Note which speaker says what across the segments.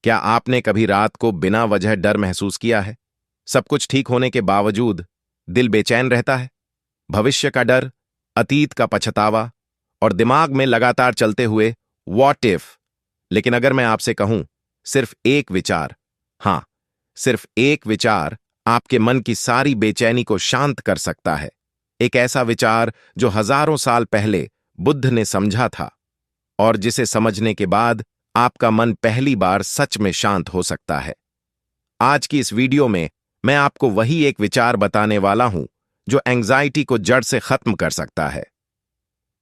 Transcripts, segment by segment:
Speaker 1: क्या आपने कभी रात को बिना वजह डर महसूस किया है? सब कुछ ठीक होने के बावजूद दिल बेचैन रहता है। भविष्य का डर, अतीत का पछतावा और दिमाग में लगातार चलते हुए व्हाट इफ। लेकिन अगर मैं आपसे कहूं, सिर्फ एक विचार, हां, सिर्फ एक विचार आपके मन की सारी बेचैनी को शांत कर सकता है। एक ऐसा विचार जो हजारों साल पहले बुद्ध ने समझा था और जिसे समझने के बाद आपका मन पहली बार सच में शांत हो सकता है। आज की इस वीडियो में मैं आपको वही एक विचार बताने वाला हूं जो एंग्जाइटी को जड़ से खत्म कर सकता है।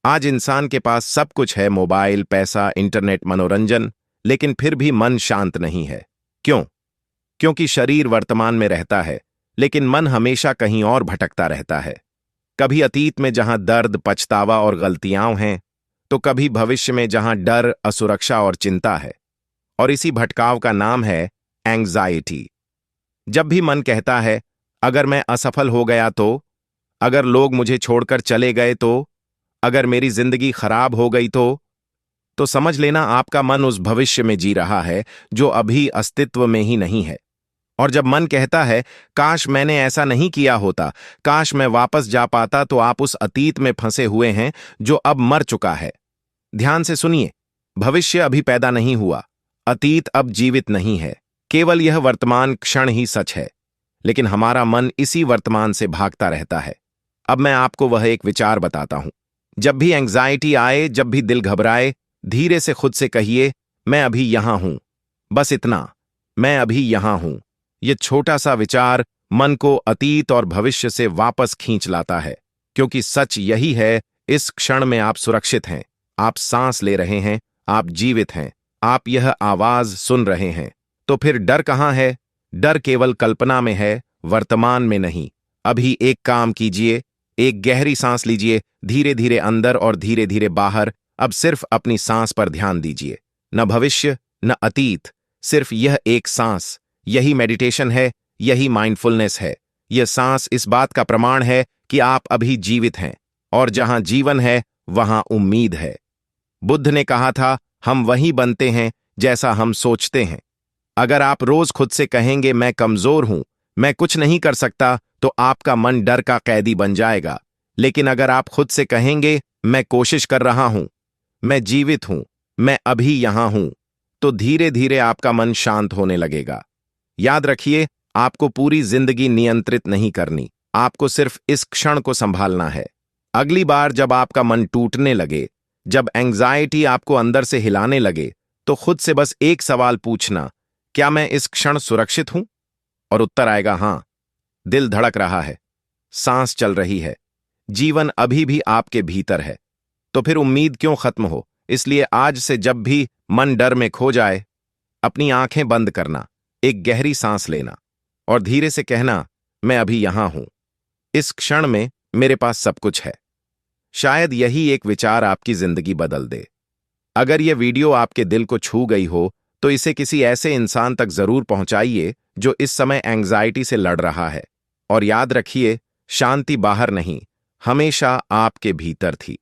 Speaker 1: आज इंसान के पास सब कुछ है, मोबाइल, पैसा, इंटरनेट, मनोरंजन, लेकिन फिर भी मन शांत नहीं है। क्यों? क्योंकि शरीर वर्तमान में रहता है, लेकिन मन हमेशा कहीं और भटकता रहता है। कभी अतीत में जहां दर्द, पछतावा और गलतियां हैं, तो कभी भविष्य में जहां डर, असुरक्षा और चिंता है। और इसी भटकाव का नाम है एंग्जाइटी। जब भी मन कहता है, अगर मैं असफल हो गया तो, अगर लोग मुझे छोड़कर चले गए तो, अगर मेरी जिंदगी खराब हो गई तो समझ लेना आपका मन उस भविष्य में जी रहा है जो अभी अस्तित्व में ही नहीं है। और जब मन कहता है, काश मैंने ऐसा नहीं किया होता, काश मैं वापस जा पाता, तो आप उस अतीत में फंसे हुए हैं जो अब मर चुका है। ध्यान से सुनिए, भविष्य अभी पैदा नहीं हुआ, अतीत अब जीवित नहीं है, केवल यह वर्तमान क्षण ही सच है। लेकिन हमारा मन इसी वर्तमान से भागता रहता है। अब मैं आपको वह एक विचार बताता हूं। जब भी एंग्जाइटी आए, जब भी दिल घबराए, धीरे से खुद से कहिए, मैं अभी यहां हूं। बस इतना, मैं अभी यहां हूं। यह छोटा सा विचार मन को अतीत और भविष्य से वापस खींच लाता है, क्योंकि सच यही है, इस क्षण में आप सुरक्षित हैं, आप सांस ले रहे हैं, आप जीवित हैं, आप यह आवाज सुन रहे हैं। तो फिर डर कहां है? डर केवल कल्पना में है, वर्तमान में नहीं। अभी एक काम कीजिए, एक गहरी सांस लीजिए, धीरे धीरे अंदर और धीरे धीरे बाहर। अब सिर्फ अपनी सांस पर ध्यान दीजिए, न भविष्य न अतीत, सिर्फ यह एक सांस। यही मेडिटेशन है, यही माइंडफुलनेस है। यह सांस इस बात का प्रमाण है कि आप अभी जीवित हैं, और जहां जीवन है वहां उम्मीद है। बुद्ध ने कहा था, हम वही बनते हैं जैसा हम सोचते हैं। अगर आप रोज खुद से कहेंगे, मैं कमजोर हूं, मैं कुछ नहीं कर सकता, तो आपका मन डर का कैदी बन जाएगा। लेकिन अगर आप खुद से कहेंगे, मैं कोशिश कर रहा हूं, मैं जीवित हूं, मैं अभी यहां हूं, तो धीरे धीरे आपका मन शांत होने लगेगा। याद रखिए, आपको पूरी जिंदगी नियंत्रित नहीं करनी, आपको सिर्फ इस क्षण को संभालना है। अगली बार जब आपका मन टूटने लगे, जब एंग्जाइटी आपको अंदर से हिलाने लगे, तो खुद से बस एक सवाल पूछना, क्या मैं इस क्षण सुरक्षित हूं? और उत्तर आएगा हां। दिल धड़क रहा है, सांस चल रही है, जीवन अभी भी आपके भीतर है। तो फिर उम्मीद क्यों खत्म हो? इसलिए आज से जब भी मन डर में खो जाए, अपनी आंखें बंद करना, एक गहरी सांस लेना और धीरे से कहना, मैं अभी यहां हूं, इस क्षण में मेरे पास सब कुछ है। शायद यही एक विचार आपकी जिंदगी बदल दे। अगर यह वीडियो आपके दिल को छू गई हो, तो इसे किसी ऐसे इंसान तक जरूर पहुंचाइए जो इस समय एंग्जाइटी से लड़ रहा है। और याद रखिए, शांति बाहर नहीं, हमेशा आपके भीतर थी।